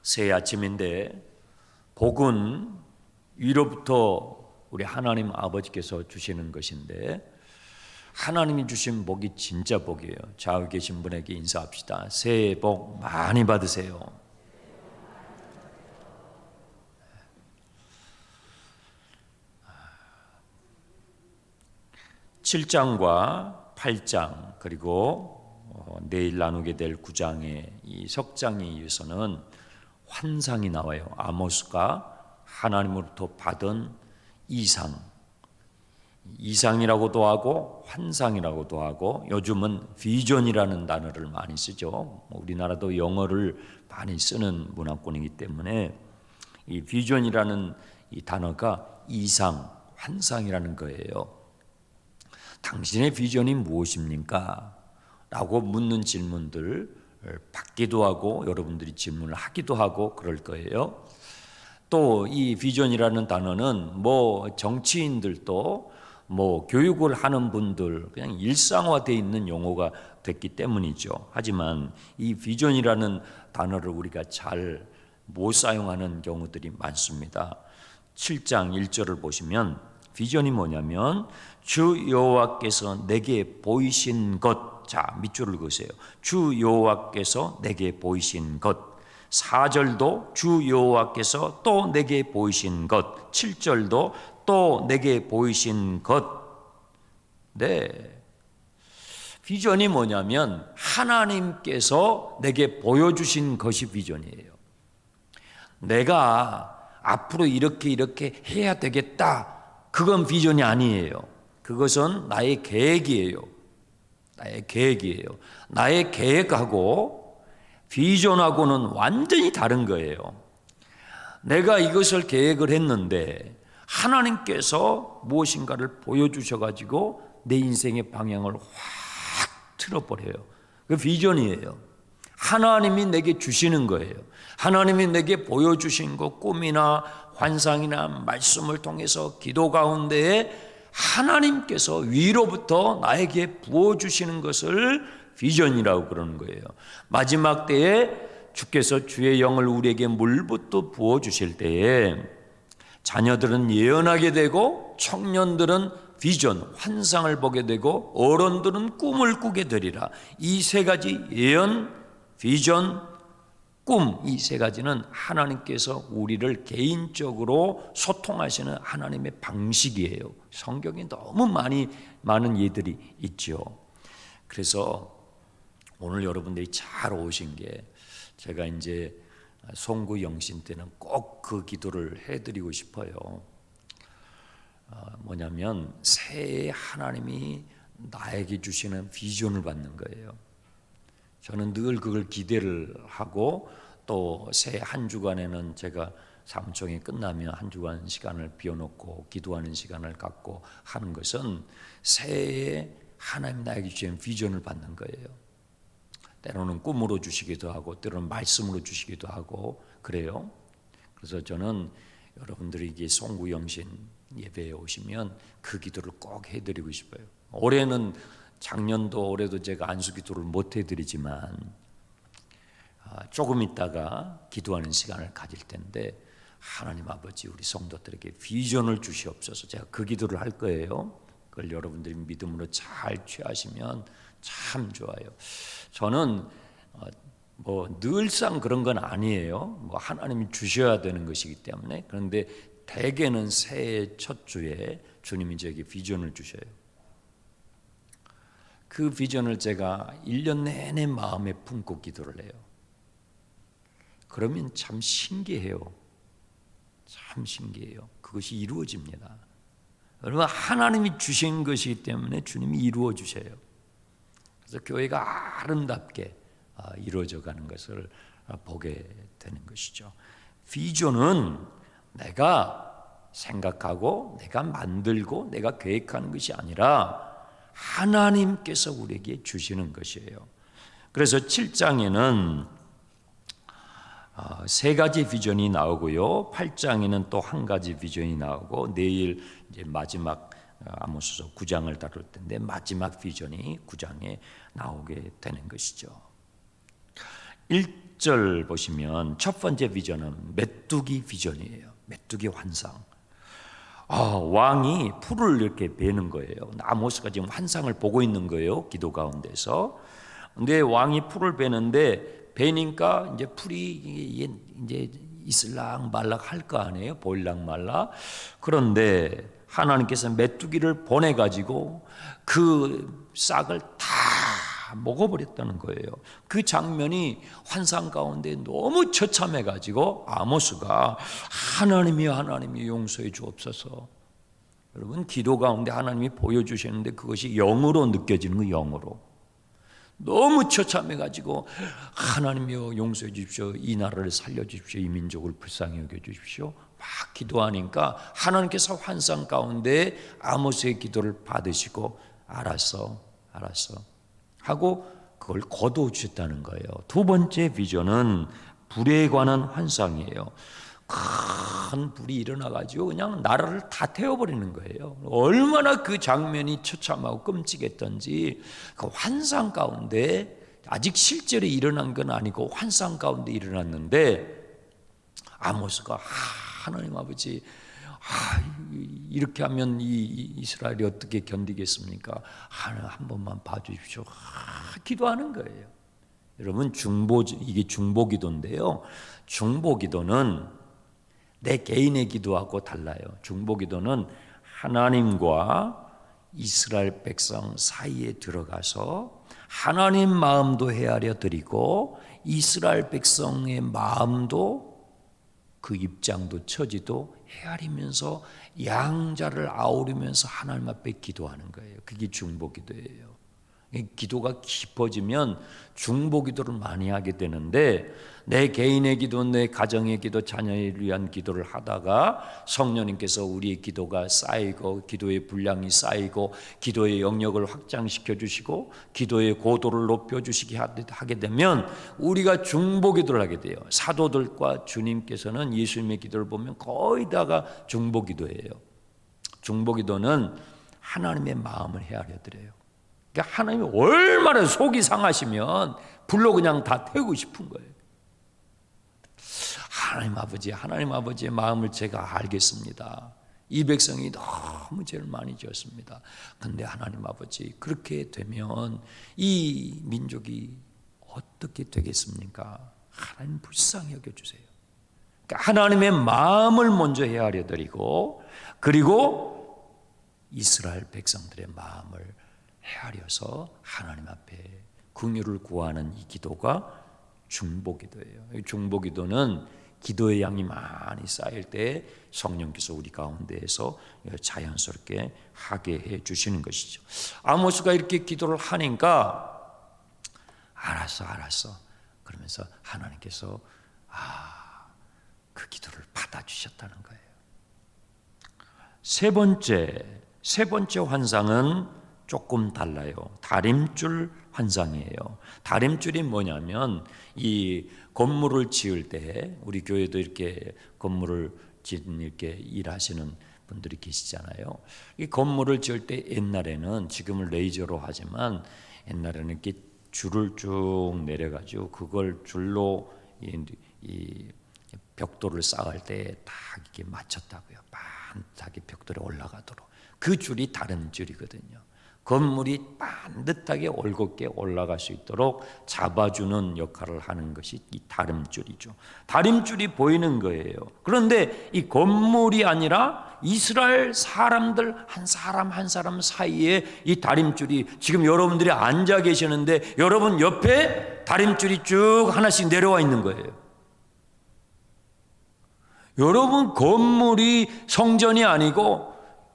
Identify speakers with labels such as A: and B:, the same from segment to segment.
A: 새 아침인데 복은 위로부터 우리 하나님 아버지께서 주시는 것인데 하나님이 주신 복이 진짜 복이에요. 좌우에 계신 분에게 인사합시다. 새해 복 많이 받으세요. (7장과) (8장) 그리고 내일 나누게 될 (9장의) 이 석장에 이어서는 환상이 나와요. 아모스가 하나님으로부터 받은 이상이라고도 하고 환상이라고도 하고 요즘은 비전이라는 단어를 많이 쓰죠. 우리나라도 영어를 많이 쓰는 문화권이기 때문에 이 비전이라는 이 단어가 이상, 환상이라는 거예요. 당신의 비전이 무엇입니까? 라고 묻는 질문들 받기도 하고 여러분들이 질문을 하기도 하고 그럴 거예요. 또 이 비전이라는 단어는 정치인들도 교육을 하는 분들 그냥 일상화되어 있는 용어가 됐기 때문이죠. 하지만 이 비전이라는 단어를 우리가 잘 못 사용하는 경우들이 많습니다. 7장 1절을 보시면 비전이 뭐냐면 주 여호와께서 내게 보이신 것. 자, 밑줄을 그으세요. 주 여호와께서 내게 보이신 것. 4절도 주 여호와께서 또 내게 보이신 것. 7절도 또 내게 보이신 것. 네. 비전이 뭐냐면 하나님께서 내게 보여주신 것이 비전이에요. 내가 앞으로 이렇게 해야 되겠다. 그건 비전이 아니에요. 그것은 나의 계획이에요. 나의 계획하고 비전하고는 완전히 다른 거예요. 내가 이것을 계획을 했는데 하나님께서 무엇인가를 보여주셔가지고 내 인생의 방향을 확 틀어버려요. 그 비전이에요. 하나님이 내게 주시는 거예요. 하나님이 내게 보여주신 것, 꿈이나 환상이나 말씀을 통해서 기도 가운데에 하나님께서 위로부터 나에게 부어주시는 것을 비전이라고 그러는 거예요. 마지막 때에 주께서 주의 영을 우리에게 물부터 부어주실 때에 자녀들은 예언하게 되고 청년들은 비전, 환상을 보게 되고 어른들은 꿈을 꾸게 되리라. 이 세 가지 예언, 비전, 꿈, 이 세 가지는 하나님께서 우리를 개인적으로 소통하시는 하나님의 방식이에요. 성경에 너무 많은 예들이 있죠. 그래서 오늘 여러분들이 잘 오신 게 제가 이제 송구 영신 때는 꼭 그 기도를 해드리고 싶어요. 뭐냐면 새해 하나님이 나에게 주시는 비전을 받는 거예요. 저는 늘 그걸 기대를 하고 또 새 한 주간에는 제가 사무총회 끝나면 한 주간 시간을 비워놓고 기도하는 시간을 갖고 하는 것은 새해에 하나님 나에게 주신 비전을 받는 거예요. 때로는 꿈으로 주시기도 하고 때로는 말씀으로 주시기도 하고 그래요. 그래서 저는 여러분들이 송구영신 예배에 오시면 그 기도를 꼭 해드리고 싶어요. 작년도 올해도 제가 안수기도를 못 해드리지만 조금 있다가 기도하는 시간을 가질 텐데 하나님 아버지 우리 성도들에게 비전을 주시옵소서. 제가 그 기도를 할 거예요. 그걸 여러분들이 믿음으로 잘 취하시면 참 좋아요. 저는 늘상 그런 건 아니에요. 하나님이 주셔야 되는 것이기 때문에. 그런데 대개는 새해 첫 주에 주님이 저에게 비전을 주셔요. 그 비전을 제가 1년 내내 마음에 품고 기도를 해요. 그러면 참 신기해요. 그것이 이루어집니다. 여러분, 하나님이 주신 것이기 때문에 주님이 이루어 주셔요. 그래서 교회가 아름답게 이루어져 가는 것을 보게 되는 것이죠. 비전은 내가 생각하고 내가 만들고 내가 계획하는 것이 아니라 하나님께서 우리에게 주시는 것이에요. 그래서 7장에는 세 가지 비전이 나오고요. 8장에는 또 한 가지 비전이 나오고 내일 이제 마지막 아모스서 9장을 다룰 텐데 마지막 비전이 9장에 나오게 되는 것이죠. 1절 보시면 첫 번째 비전은 메뚜기 비전이에요. 메뚜기 환상. 왕이 풀을 이렇게 베는 거예요. 아모스가 지금 환상을 보고 있는 거예요. 기도 가운데서. 근데 왕이 풀을 베니까 이제 풀이 이제 있을랑 말락 할 거 아니에요. 보일랑 말락. 그런데 하나님께서 메뚜기를 보내가지고 그 싹을 다 먹어버렸다는 거예요. 그 장면이 환상 가운데 너무 처참해가지고 아모스가 하나님이 용서해 주옵소서. 여러분, 기도 가운데 하나님이 보여주시는데 그것이 영으로 느껴지는 거예요. 영으로. 너무 처참해가지고 하나님이여 용서해 주십시오. 이 나라를 살려주십시오. 이 민족을 불쌍히 여겨주십시오. 막 기도하니까 하나님께서 환상 가운데 아모스의 기도를 받으시고 알았어 하고 그걸 거두어주셨다는 거예요. 두 번째 비전은 불에 관한 환상이에요. 큰 불이 일어나가지고 그냥 나라를 다 태워버리는 거예요. 얼마나 그 장면이 처참하고 끔찍했던지 그 환상 가운데, 아직 실제로 일어난 건 아니고 환상 가운데 일어났는데 아모스가 하나님 아버지, 이렇게 하면 이 이스라엘이 어떻게 견디겠습니까? 한 번만 봐주십시오. 기도하는 거예요. 여러분, 이게 중보기도인데요. 중보기도는 내 개인의 기도하고 달라요. 중보기도는 하나님과 이스라엘 백성 사이에 들어가서 하나님 마음도 헤아려 드리고 이스라엘 백성의 마음도, 그 입장도 처지도 헤아리면서 양자를 아우르면서 하나님 앞에 기도하는 거예요. 그게 중보기도예요. 기도가 깊어지면 중보기도를 많이 하게 되는데, 내 개인의 기도, 내 가정의 기도, 자녀를 위한 기도를 하다가 성령님께서 우리의 기도가 쌓이고 기도의 분량이 쌓이고 기도의 영역을 확장시켜 주시고 기도의 고도를 높여 주시게 하게 되면 우리가 중보기도를 하게 돼요. 사도들과 주님께서는 예수님의 기도를 보면 거의 다가 중보기도예요. 중보기도는 하나님의 마음을 헤아려 드려요. 그러니까 하나님이 얼마나 속이 상하시면 불로 그냥 다 태우고 싶은 거예요. 하나님 아버지의 마음을 제가 알겠습니다. 이 백성이 너무 죄를 많이 지었습니다. 그런데 하나님 아버지, 그렇게 되면 이 민족이 어떻게 되겠습니까? 하나님 불쌍히 여겨주세요. 그러니까 하나님의 마음을 먼저 헤아려 드리고, 그리고 이스라엘 백성들의 마음을 헤아려서 하나님 앞에 긍휼을 구하는 이 기도가 중보기도예요. 중보기도는 기도의 양이 많이 쌓일 때 성령께서 우리 가운데에서 자연스럽게 하게 해 주시는 것이죠. 아모스가 이렇게 기도를 하니까 알았어 그러면서 하나님께서 그 기도를 받아주셨다는 거예요. 세 번째 환상은 조금 달라요. 다림줄 환상이에요. 다림줄이 뭐냐면, 이 건물을 지을 때, 우리 교회도 이렇게 건물을 짓는 이렇게 일하시는 분들이 계시잖아요. 이 건물을 지을 때 옛날에는, 지금은 레이저로 하지만 옛날에는 이렇게 줄을 쭉 내려가지고 그걸 줄로 이 벽돌을 쌓을 때 딱 이렇게 맞췄다고요. 반듯하게 벽돌에 올라가도록. 그 줄이 다림줄이거든요. 건물이 반듯하게 올곧게 올라갈 수 있도록 잡아주는 역할을 하는 것이 이 다림줄이죠. 다림줄이 보이는 거예요. 그런데 이 건물이 아니라 이스라엘 사람들 한 사람 한 사람 사이에 이 다림줄이, 지금 여러분들이 앉아 계시는데 여러분 옆에 다림줄이 쭉 하나씩 내려와 있는 거예요. 여러분 건물이 성전이 아니고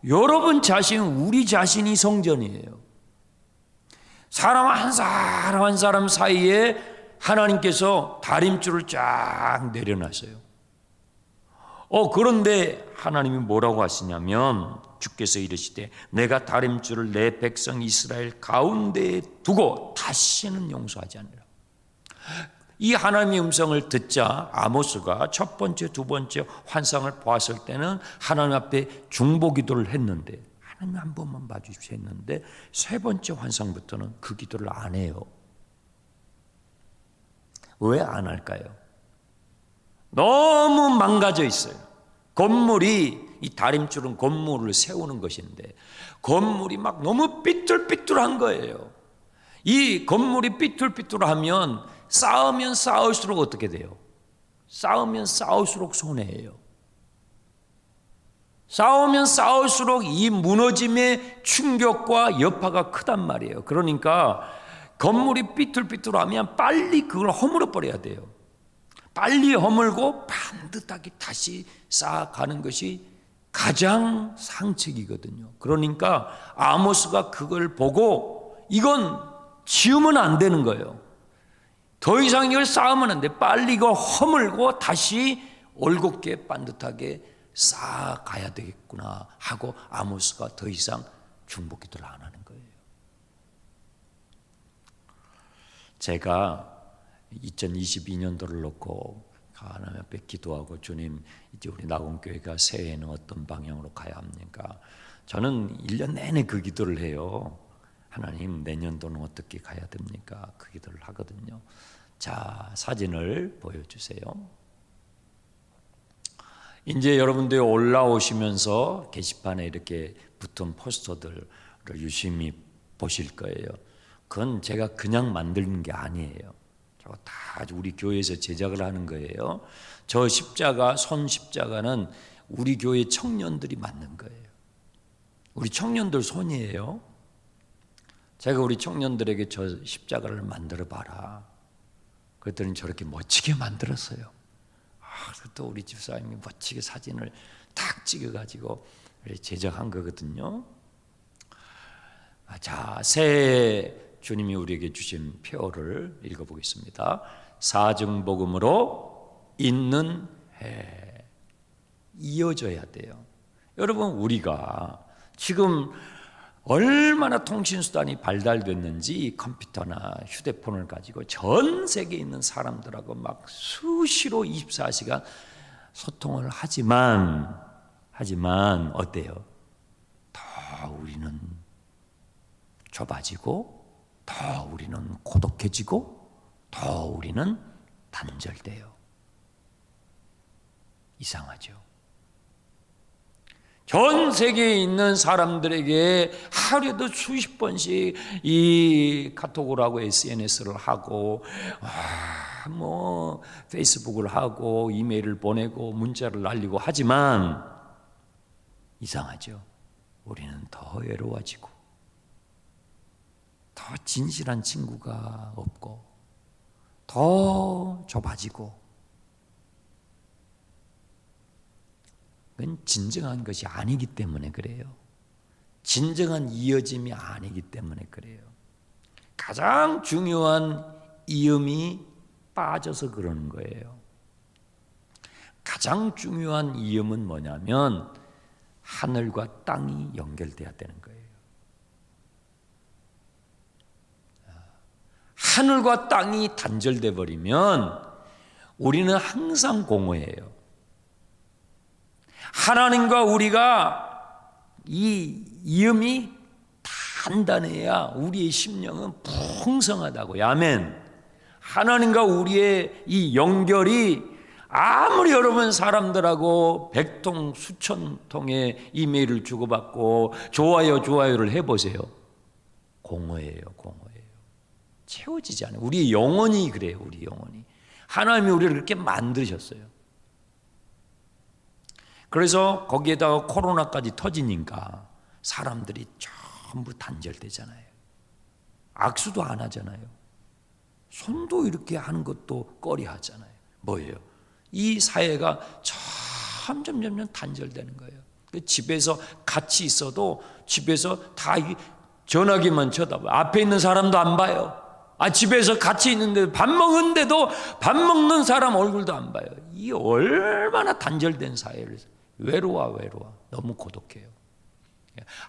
A: 여러분 자신, 우리 자신이 성전이에요. 사람 한 사람 한 사람 사이에 하나님께서 다림줄을 쫙 내려놨어요. 그런데 하나님이 뭐라고 하시냐면, 주께서 이르시되 내가 다림줄을 내 백성 이스라엘 가운데에 두고 다시는 용서하지 않으라. 이 하나님의 음성을 듣자 아모스가 첫 번째, 두 번째 환상을 보았을 때는 하나님 앞에 중보기도를 했는데, 하나님 한 번만 봐주십시오 했는데, 세 번째 환상부터는 그 기도를 안 해요. 왜 안 할까요? 너무 망가져 있어요. 건물이, 이 다림줄은 건물을 세우는 것인데 건물이 막 너무 삐뚤삐뚤한 거예요. 이 건물이 삐뚤삐뚤하면 쌓으면 쌓을수록 어떻게 돼요? 쌓으면 쌓을수록 손해예요. 쌓으면 쌓을수록 이 무너짐의 충격과 여파가 크단 말이에요. 그러니까 건물이 삐뚤삐뚤하면 빨리 그걸 허물어 버려야 돼요. 빨리 허물고 반듯하게 다시 쌓아가는 것이 가장 상책이거든요. 그러니까 아모스가 그걸 보고 이건 지으면 안 되는 거예요. 더 이상 이걸 쌓으면 안 돼. 빨리 이걸 허물고 다시 올곧게 반듯하게 쌓아가야 되겠구나 하고 아모스가 더 이상 중보기도를 안 하는 거예요. 제가 2022년도를 놓고 하나님 앞에 기도하고 주님 이제 우리 낙원교회가 새해에는 어떤 방향으로 가야 합니까? 저는 1년 내내 그 기도를 해요. 하나님 내년도는 어떻게 가야 됩니까? 그 기도를 하거든요. 자, 사진을 보여주세요. 이제 여러분들이 올라오시면서 게시판에 이렇게 붙은 포스터들을 유심히 보실 거예요. 그건 제가 그냥 만드는 게 아니에요. 저거 다 우리 교회에서 제작을 하는 거예요. 저 십자가, 손 십자가는 우리 교회 청년들이 만든 거예요. 우리 청년들 손이에요. 제가 우리 청년들에게 저 십자가를 만들어 봐라. 그랬더니 저렇게 멋지게 만들었어요. 또 우리 집사님이 멋지게 사진을 딱 찍어가지고 제작한 거거든요. 자, 새해 주님이 우리에게 주신 표를 읽어보겠습니다. 사증복음으로 있는 해. 이어져야 돼요. 여러분, 우리가 지금 얼마나 통신수단이 발달됐는지 컴퓨터나 휴대폰을 가지고 전 세계에 있는 사람들하고 막 수시로 24시간 소통을 하지만 어때요? 더 우리는 좁아지고 더 우리는 고독해지고 더 우리는 단절돼요. 이상하죠? 전 세계에 있는 사람들에게 하루에도 수십 번씩 이 카톡을 하고 SNS를 하고 페이스북을 하고 이메일을 보내고 문자를 날리고 하지만 이상하죠. 우리는 더 외로워지고 더 진실한 친구가 없고 더 좁아지고 그건 진정한 것이 아니기 때문에 그래요. 진정한 이어짐이 아니기 때문에 그래요. 가장 중요한 이음이 빠져서 그러는 거예요. 가장 중요한 이음은 뭐냐면 하늘과 땅이 연결돼야 되는 거예요. 하늘과 땅이 단절돼 버리면 우리는 항상 공허해요. 하나님과 우리가 이 이음이 단단해야 우리의 심령은 풍성하다고요. 아멘. 하나님과 우리의 이 연결이 아무리 여러분 사람들하고 100통 수천 통의 이메일을 주고받고 좋아요를 해보세요. 공허해요. 채워지지 않아요. 우리 영혼이 그래요. 우리 영혼이. 하나님이 우리를 그렇게 만드셨어요. 그래서 거기에다가 코로나까지 터지니까 사람들이 전부 단절되잖아요. 악수도 안 하잖아요. 손도 이렇게 하는 것도 꺼려하잖아요. 뭐예요? 이 사회가 점점 단절되는 거예요. 집에서 같이 있어도 집에서 다 전화기만 쳐다봐요. 앞에 있는 사람도 안 봐요. 집에서 같이 있는데 밥 먹는데도 밥 먹는 사람 얼굴도 안 봐요. 이 얼마나 단절된 사회를 외로워. 너무 고독해요.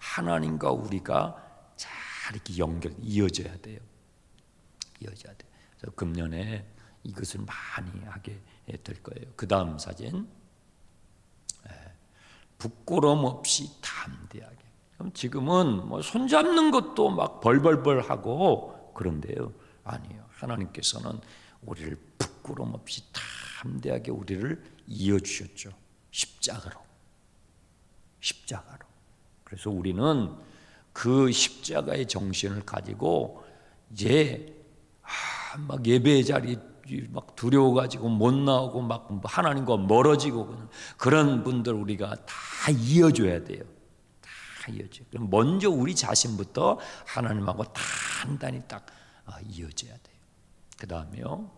A: 하나님과 우리가 잘 이렇게 이어져야 돼요. 그래서 금년에 이것을 많이 하게 될 거예요. 그 다음 사진. 부끄럼 없이 담대하게. 그럼 지금은 손잡는 것도 막 벌벌벌 하고 그런데요. 아니에요. 하나님께서는 우리를 부끄럼 없이 담대하게 우리를 이어주셨죠. 십자가로. 그래서 우리는 그 십자가의 정신을 가지고 이제 막 예배 자리 막 두려워가지고 못 나오고 막 하나님과 멀어지고 그런 분들 우리가 다 이어줘야 돼요. 다 이어줘. 그럼 먼저 우리 자신부터 하나님하고 단단히 딱 이어져야 돼요. 그 다음에요.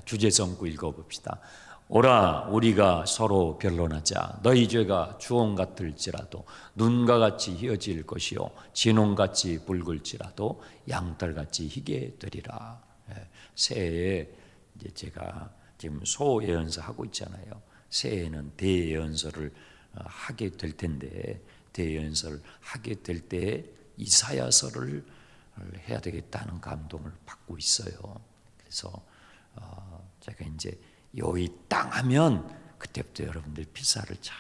A: 주제성구 읽어봅시다. 오라 우리가 서로 변론하자. 너희 죄가 주홍 같을지라도 눈과 같이 희어질 것이요 진홍같이 붉을지라도 양털같이 희게 되리라. 새해에 이제 제가 지금 소예언서 하고 있잖아요. 새해에는 대예언서를 하게 될 텐데 대예언서를 하게 될 때 이사야서를 해야 되겠다는 감동을 받고 있어요. 그래서 제가 이제 여기 땅 하면 그때부터 여러분들 필사를 쫙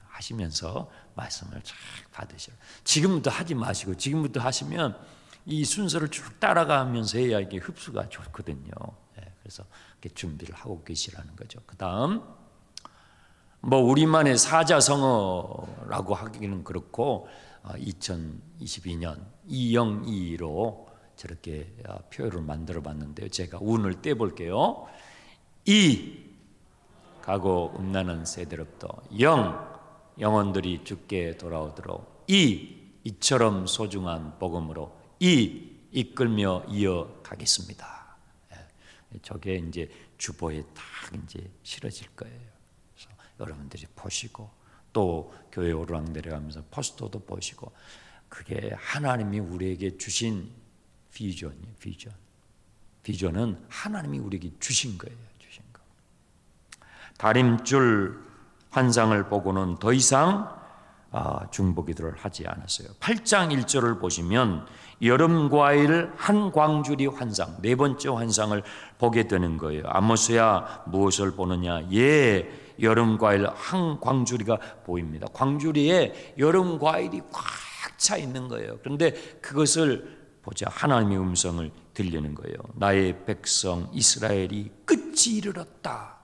A: 하시면서 말씀을 쫙 받으셔요. 지금부터 하지 마시고 지금부터 하시면 이 순서를 쭉 따라가면서 해야 이게 흡수가 좋거든요. 그래서 이렇게 준비를 하고 계시라는 거죠. 그 다음 뭐 우리만의 사자성어라고 하기는 그렇고 2022년 2022로 저렇게 표를 만들어 봤는데요. 제가 운을 떼볼게요. 이 가고 음란한 세대로부터 영혼들이 죽게 돌아오도록 이처럼 소중한 복음으로 이끌며 이어가겠습니다. 저게 이제 주보에 딱 이제 실어질 거예요. 그래서 여러분들이 보시고 또 교회 오르락 내려가면서 포스터도 보시고 그게 하나님이 우리에게 주신 비전이에요. 비전은 하나님이 우리에게 주신 거예요. 다림줄 환상을 보고는 더 이상 중보기도를 하지 않았어요. 8장 1절을 보시면 여름 과일 한 광주리 환상, 네 번째 환상을 보게 되는 거예요. 아모스야 무엇을 보느냐? 여름 과일 한 광주리가 보입니다. 광주리에 여름 과일이 꽉 차 있는 거예요. 그런데 그것을 보자 하나님의 음성을 들리는 거예요. 나의 백성 이스라엘이 끝이 이르렀다.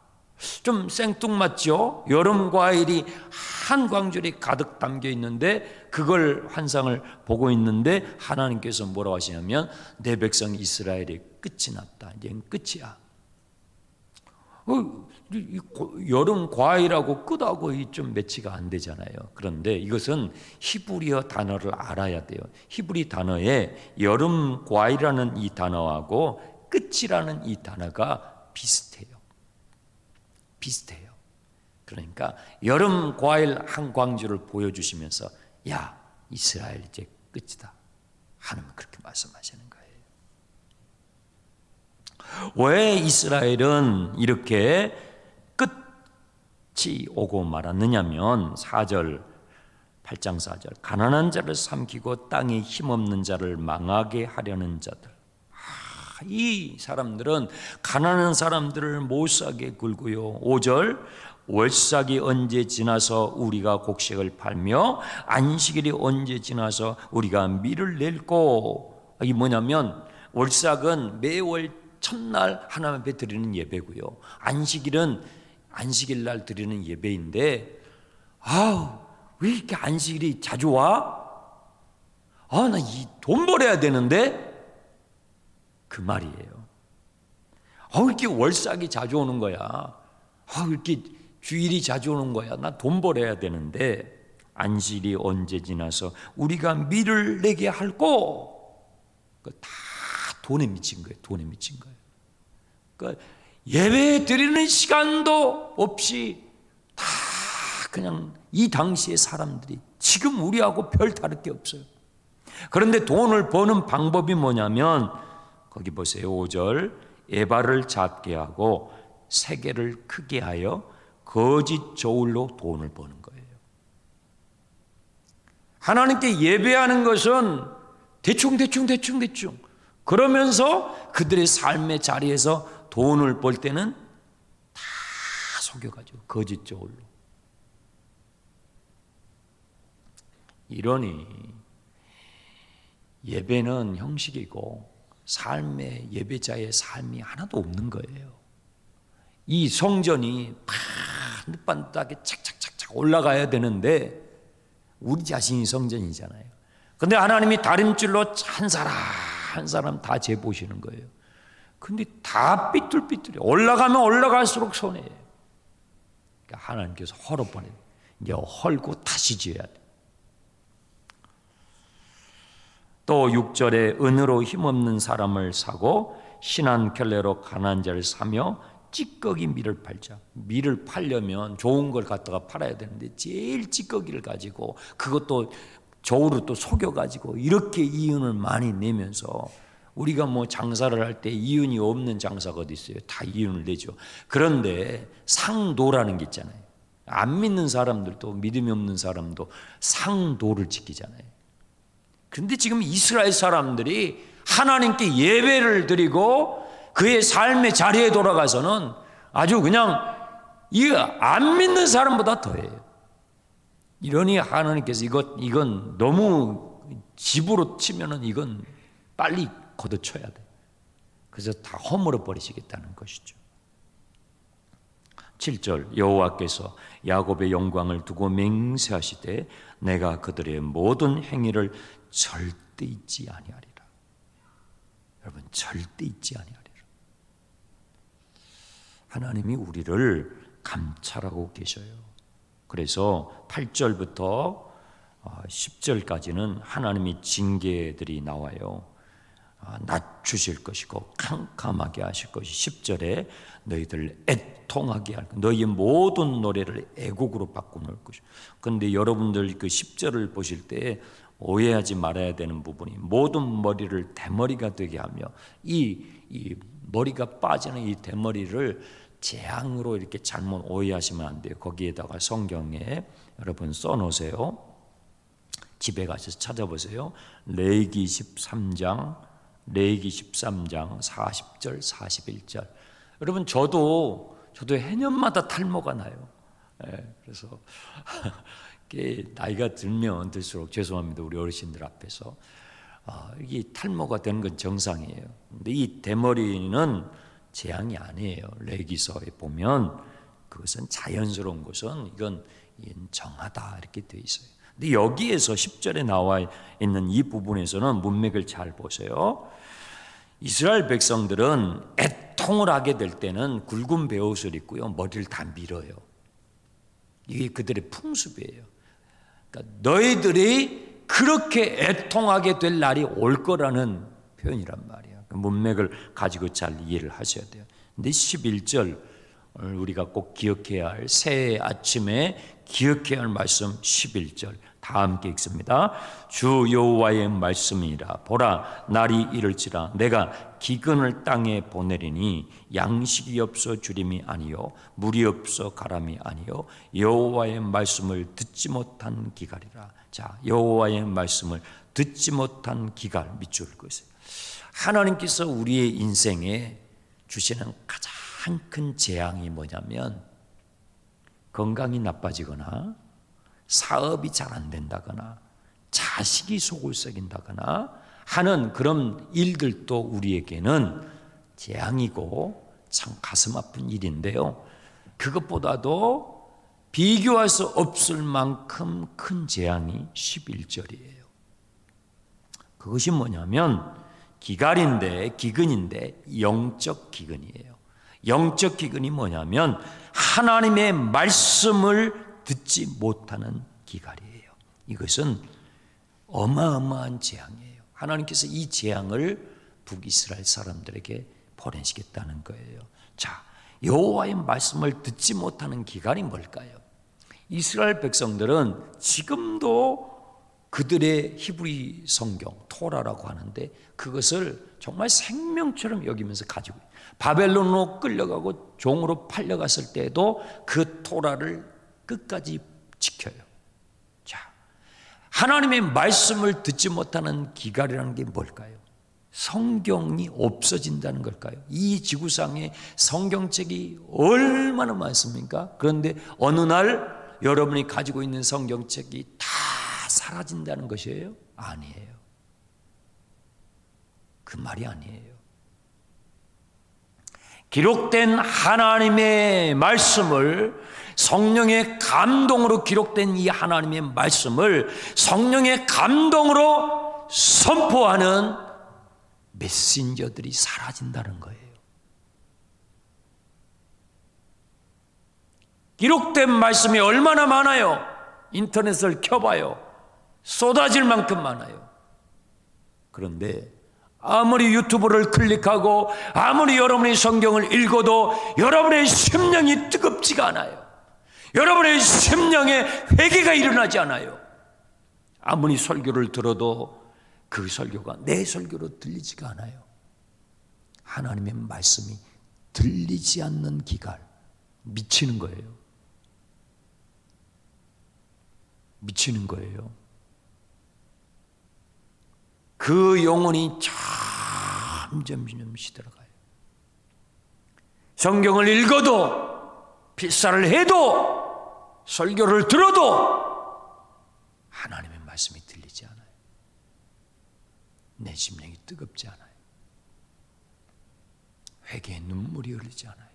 A: 좀 생뚱맞죠? 여름 과일이 한 광줄이 가득 담겨 있는데 그걸 환상을 보고 있는데 하나님께서 뭐라고 하시냐면 내 백성 이스라엘이 끝이 났다. 이제는 끝이야. 여름 과일하고 끝하고 좀 매치가 안 되잖아요. 그런데 이것은 히브리어 단어를 알아야 돼요. 히브리 단어에 여름 과일이라는 이 단어하고 끝이라는 이 단어가 비슷해요. 그러니까 여름 과일 한 광주를 보여주시면서 야 이스라엘 이제 끝이다. 하나님 그렇게 말씀하시는 거예요. 왜 이스라엘은 이렇게 끝이 오고 말았느냐면 8장 4절 가난한 자를 삼키고 땅에 힘없는 자를 망하게 하려는 자들. 이 사람들은 가난한 사람들을 못사게 굴고요. 5절 월삭이 언제 지나서 우리가 곡식을 팔며 안식일이 언제 지나서 우리가 밀을 낼고. 이게 뭐냐면 월삭은 매월 첫날 하나님 앞에 드리는 예배고요. 안식일은 안식일 날 드리는 예배인데 왜 이렇게 안식일이 자주 와? 나 이 돈 벌어야 되는데 그 말이에요. 이렇게 월삭이 자주 오는 거야. 이렇게 주일이 자주 오는 거야. 나 돈 벌어야 되는데 안식일이 언제 지나서 우리가 밀을 내게 할꼬. 다 돈에 미친 거예요. 돈에 미친 거예요. 그러니까 예배 드리는 시간도 없이 다 그냥 이 당시의 사람들이 지금 우리하고 별 다를 게 없어요. 그런데 돈을 버는 방법이 뭐냐면 거기 보세요. 5절 에바를 작게 하고 세계를 크게 하여 거짓 저울로 돈을 버는 거예요. 하나님께 예배하는 것은 대충 그러면서 그들의 삶의 자리에서 돈을 벌 때는 다 속여가지고 거짓 저울로. 이러니 예배는 형식이고 삶의 예배자의 삶이 하나도 없는 거예요. 이 성전이 반듯반듯하게 착착착착 올라가야 되는데 우리 자신이 성전이잖아요. 근데 하나님이 다림줄로 한 사람 한 사람 다 재보시는 거예요. 근데 다 삐뚤삐뚤해. 올라가면 올라갈수록 손해예요. 그러니까 하나님께서 헐어버려요. 이제 헐고 다시 지어야 돼. 또 6절에 은으로 힘없는 사람을 사고 신한 켤레로 가난한 자를 사며 찌꺼기 밀을 팔자. 밀을 팔려면 좋은 걸 갖다가 팔아야 되는데 제일 찌꺼기를 가지고 그것도 저울을 또 속여가지고 이렇게 이윤을 많이 내면서 우리가 뭐 장사를 할 때 이윤이 없는 장사가 어디 있어요? 다 이윤을 내죠. 그런데 상도라는 게 있잖아요. 안 믿는 사람들도 믿음이 없는 사람도 상도를 지키잖아요. 그런데 지금 이스라엘 사람들이 하나님께 예배를 드리고 그의 삶의 자리에 돌아가서는 아주 그냥 이 안 믿는 사람보다 더해요. 이러니 하나님께서 이건 너무 집으로 치면은 이건 빨리 걷어쳐야 돼. 그래서 다 허물어 버리시겠다는 것이죠. 7절 여호와께서 야곱의 영광을 두고 맹세하시되 내가 그들의 모든 행위를 절대 잊지 아니하리라. 여러분 절대 잊지 아니하리라. 하나님이 우리를 감찰하고 계셔요. 그래서 8절부터 10절까지는 하나님의 징계들이 나와요. 낮추실 것이고 캄캄하게 하실 것이 10절에 너희들 애통하게 할 것, 너희의 모든 노래를 애곡으로 바꿔놓을 것이고. 그런데 여러분들 그 10절을 보실 때 오해하지 말아야 되는 부분이 모든 머리를 대머리가 되게 하며 이 머리가 빠지는 이 대머리를 재앙으로 이렇게 잘못 오해하시면 안 돼요. 거기에다가 성경에 여러분 써놓으세요. 집에 가셔서 찾아보세요. 레위기 13장 40절 41절. 여러분 저도 해년마다 탈모가 나요. 그래서 나이가 들면 들수록 죄송합니다. 우리 어르신들 앞에서 이게 탈모가 되는 건 정상이에요. 근데 이 대머리는 재앙이 아니에요. 레위기서에 보면 그것은 자연스러운 것은 이건 정하다 이렇게 되어 있어요. 근데 여기에서 10절에 나와 있는 이 부분에서는 문맥을 잘 보세요. 이스라엘 백성들은 애통을 하게 될 때는 굵은 베옷을 입고요, 머리를 다 밀어요. 이게 그들의 풍습이에요. 그러니까 너희들이 그렇게 애통하게 될 날이 올 거라는 표현이란 말이에요. 문맥을 가지고 잘 이해를 하셔야 돼요. 근데 11절 우리가 꼭 기억해야 할 새해 아침에 기억해야 할 말씀 11절 다 함께 읽습니다. 주 여호와의 말씀이니라. 보라 날이 이를지라 내가 기근을 땅에 보내리니 양식이 없어 주림이 아니요 물이 없어 가람이 아니요 여호와의 말씀을 듣지 못한 기갈이라. 자, 여호와의 말씀을 듣지 못한 기갈 밑줄 그으세요. 하나님께서 우리의 인생에 주시는 가장 큰 재앙이 뭐냐면 건강이 나빠지거나 사업이 잘 안 된다거나 자식이 속을 썩인다거나 하는 그런 일들도 우리에게는 재앙이고 참 가슴 아픈 일인데요. 그것보다도 비교할 수 없을 만큼 큰 재앙이 11절이에요. 그것이 뭐냐면 기근인데 영적 기근이에요. 영적 기근이 뭐냐면 하나님의 말씀을 듣지 못하는 기갈이에요. 이것은 어마어마한 재앙이에요. 하나님께서 이 재앙을 북이스라엘 사람들에게 보내시겠다는 거예요. 자, 여호와의 말씀을 듣지 못하는 기갈이 뭘까요? 이스라엘 백성들은 지금도 그들의 히브리 성경 토라라고 하는데 그것을 정말 생명처럼 여기면서 가지고 바벨론으로 끌려가고 종으로 팔려갔을 때도 그 토라를 끝까지 지켜요. 자, 하나님의 말씀을 듣지 못하는 기갈이라는 게 뭘까요? 성경이 없어진다는 걸까요? 이 지구상에 성경책이 얼마나 많습니까? 그런데 어느 날 여러분이 가지고 있는 성경책이 다 사라진다는 것이에요? 아니에요. 그 말이 아니에요. 기록된 하나님의 말씀을, 성령의 감동으로 기록된 이 하나님의 말씀을 성령의 감동으로 선포하는 메신저들이 사라진다는 거예요. 기록된 말씀이 얼마나 많아요. 인터넷을 켜봐요. 쏟아질 만큼 많아요. 그런데 아무리 유튜브를 클릭하고 아무리 여러분이 성경을 읽어도 여러분의 심령이 뜨겁지가 않아요. 여러분의 심령에 회개가 일어나지 않아요. 아무리 설교를 들어도 그 설교가 내 설교로 들리지가 않아요. 하나님의 말씀이 들리지 않는 기갈, 미치는 거예요. 미치는 거예요. 그 영혼이 점점 시들어가요. 성경을 읽어도, 필사를 해도, 설교를 들어도 하나님의 말씀이 들리지 않아요. 내 심령이 뜨겁지 않아요. 회개의 눈물이 흐르지 않아요.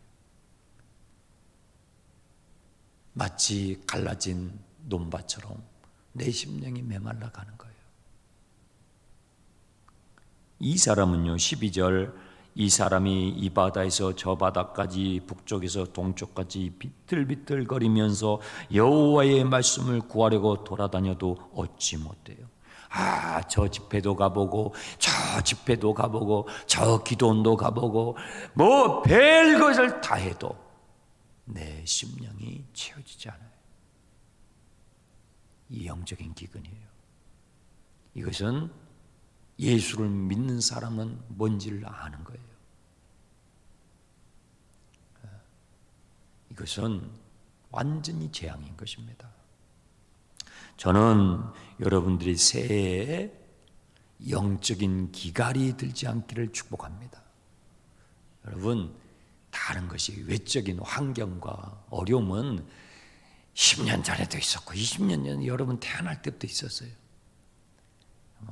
A: 마치 갈라진 논밭처럼 내 심령이 메말라 가는 거예요. 이 사람은요, 12절, 이 사람이 이 바다에서 저 바다까지 북쪽에서 동쪽까지 비틀비틀거리면서 여호와의 말씀을 구하려고 돌아다녀도 얻지 못해요. 저 집회도 가보고 저 집회도 가보고 저 기도원도 가보고 뭐 별것을 다 해도 내 심령이 채워지지 않아요. 이 영적인 기근이에요. 이것은 예수를 믿는 사람은 뭔지를 아는 거예요. 이것은 완전히 재앙인 것입니다. 저는 여러분들이 새해에 영적인 기갈이 들지 않기를 축복합니다. 여러분, 다른 것이 외적인 환경과 어려움은 10년 전에도 있었고 20년 전에 여러분 태어날 때부터 있었어요.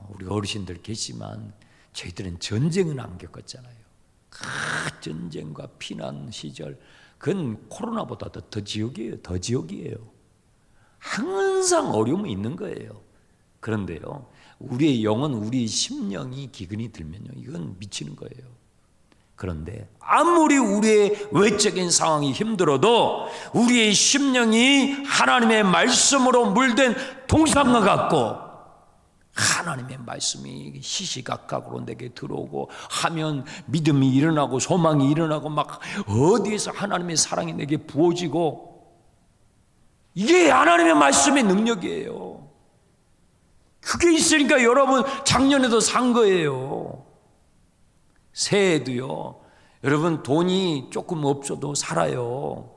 A: 우리 어르신들 계시지만 저희들은 전쟁은 안 겪었잖아요. 전쟁과 피난 시절, 그건 코로나보다 더 지옥이에요. 더 지옥이에요. 항상 어려움이 있는 거예요. 그런데요, 우리의 영혼, 우리의 심령이 기근이 들면요, 이건 미치는 거예요. 그런데 아무리 우리의 외적인 상황이 힘들어도 우리의 심령이 하나님의 말씀으로 물든 동상과 같고, 하나님의 말씀이 시시각각으로 내게 들어오고 하면 믿음이 일어나고 소망이 일어나고 막 어디에서 하나님의 사랑이 내게 부어지고, 이게 하나님의 말씀의 능력이에요. 그게 있으니까 여러분 작년에도 산 거예요. 새해에도요, 여러분 돈이 조금 없어도 살아요.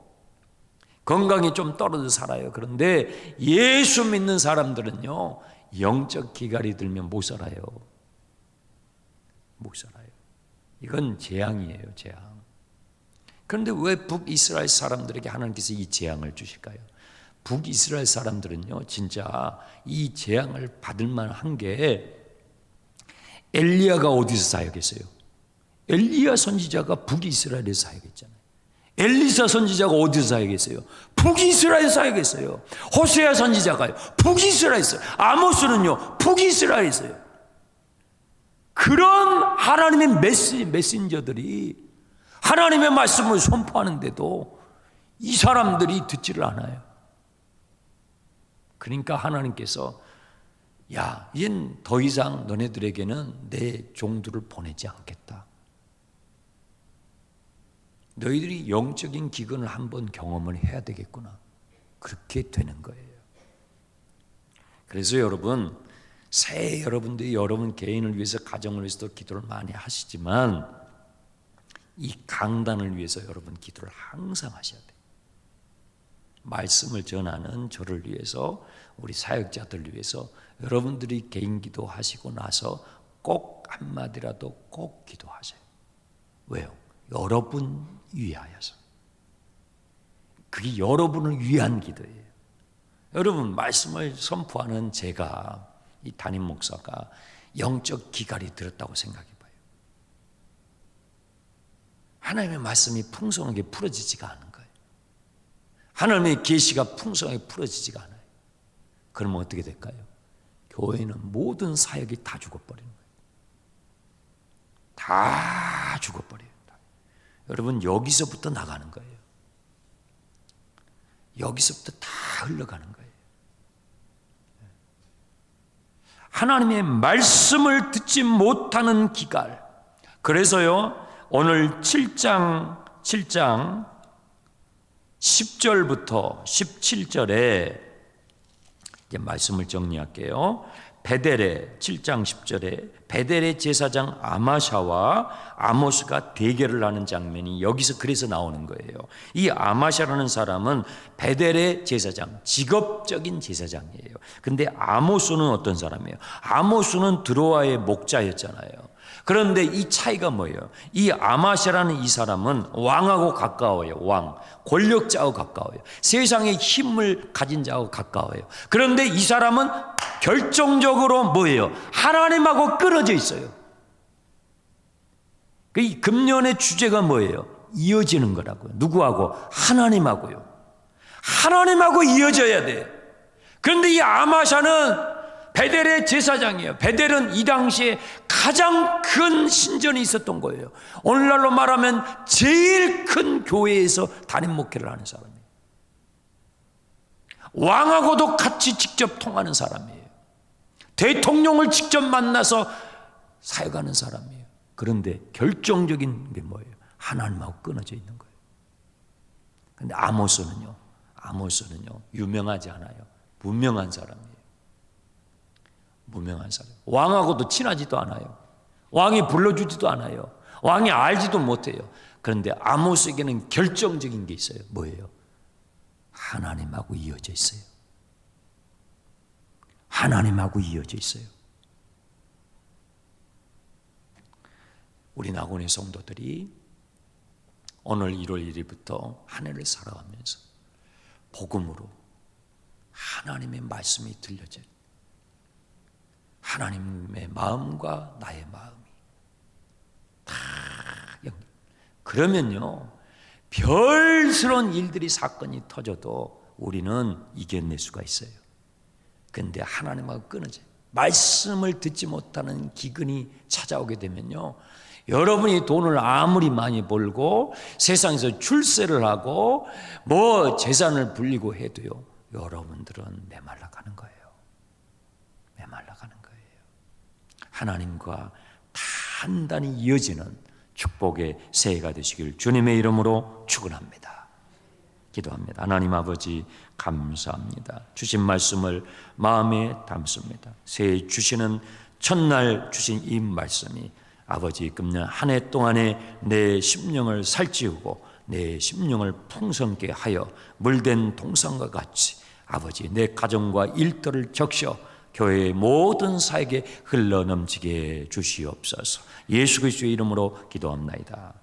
A: 건강이 좀 떨어져 살아요. 그런데 예수 믿는 사람들은요, 영적 기갈이 들면 못 살아요. 못 살아요. 이건 재앙이에요, 재앙. 그런데 왜 북이스라엘 사람들에게 하나님께서 이 재앙을 주실까요? 북이스라엘 사람들은요, 진짜 이 재앙을 받을 만한 게, 엘리야가 어디서 사역했어요? 엘리야 선지자가 북이스라엘에 사역했잖아요. 엘리사 선지자가 어디서 사역했어요? 북이스라엘에 사역했어요. 호세아 선지자가요, 북이스라엘에 있어요. 아모스는요, 북이스라엘에 있어요. 그런 하나님의 메신저들이 하나님의 말씀을 선포하는데도 이 사람들이 듣지를 않아요. 그러니까 하나님께서, 야, 이젠 더 이상 너네들에게는 내 종들을 보내지 않겠다. 너희들이 영적인 기근을 한번 경험을 해야 되겠구나. 그렇게 되는 거예요. 그래서 여러분, 새해 여러분들이 여러분 개인을 위해서, 가정을 위해서도 기도를 많이 하시지만, 이 강단을 위해서 여러분 기도를 항상 하셔야 돼요. 말씀을 전하는 저를 위해서, 우리 사역자들을 위해서 여러분들이 개인 기도하시고 나서 꼭 한마디라도 꼭 기도하세요. 왜요? 여러분 위하여서. 그게 여러분을 위한 기도예요. 여러분, 말씀을 선포하는 제가, 이 담임 목사가 영적 기갈이 들었다고 생각해 봐요. 하나님의 말씀이 풍성하게 풀어지지가 않은 거예요. 하나님의 계시가 풍성하게 풀어지지가 않아요. 그러면 어떻게 될까요? 교회는 모든 사역이 다 죽어버리는 거예요. 다 죽어버려요. 여러분, 여기서부터 나가는 거예요. 여기서부터 다 흘러가는 거예요. 하나님의 말씀을 듣지 못하는 기갈. 그래서요, 오늘 7장 10절부터 17절에 이제 말씀을 정리할게요. 베델의 7장 10절에 베델의 제사장 아마샤와 아모스가 대결을 하는 장면이 여기서 그래서 나오는 거예요. 이 아마샤라는 사람은 베델의 제사장, 직업적인 제사장이에요. 근데 아모스는 어떤 사람이에요? 아모스는 드로아의 목자였잖아요. 그런데 이 차이가 뭐예요? 이 아마샤라는 이 사람은 왕하고 가까워요. 왕, 권력자하고 가까워요. 세상의 힘을 가진 자하고 가까워요. 그런데 이 사람은 결정적으로 뭐예요? 하나님하고 끊어져 있어요. 이 금년의 주제가 뭐예요? 이어지는 거라고요. 누구하고? 하나님하고요. 하나님하고 이어져야 돼요. 그런데 이 아마샤는 베델의 제사장이에요. 베델은 이 당시에 가장 큰 신전이 있었던 거예요. 오늘날로 말하면 제일 큰 교회에서 담임 목회를 하는 사람이에요. 왕하고도 같이 직접 통하는 사람이에요. 대통령을 직접 만나서 사역하는 사람이에요. 그런데 결정적인 게 뭐예요? 하나님하고 끊어져 있는 거예요. 그런데 아모스는요, 유명하지 않아요. 무명한 사람이에요. 무명한 사람. 왕하고도 친하지도 않아요. 왕이 불러주지도 않아요. 왕이 알지도 못해요. 그런데 아모스에게는 결정적인 게 있어요. 뭐예요? 하나님하고 이어져 있어요. 하나님하고 이어져 있어요. 우리 낙원의 성도들이 오늘 1월 1일부터 한 해를 살아가면서 복음으로 하나님의 말씀이 들려져요. 하나님의 마음과 나의 마음이 다 연결. 그러면요, 별스러운 일들이 사건이 터져도 우리는 이겨낼 수가 있어요. 그런데 하나님하고 끊어져요. 말씀을 듣지 못하는 기근이 찾아오게 되면요, 여러분이 돈을 아무리 많이 벌고 세상에서 출세를 하고 뭐 재산을 불리고 해도요, 여러분들은 메말라가는 거예요. 메말라가는 거예요. 하나님과 단단히 이어지는 축복의 새해가 되시길 주님의 이름으로 축원합니다. 기도합니다. 하나님 아버지, 감사합니다. 주신 말씀을 마음에 담습니다. 새해 주시는 첫날 주신 이 말씀이 아버지, 금년 한 해 동안에 내 심령을 살찌우고 내 심령을 풍성케 하여 물된 동산과 같이 아버지, 내 가정과 일터를 적셔 교회의 모든 사역에 흘러넘치게 주시옵소서. 예수 그리스도의 이름으로 기도합나이다.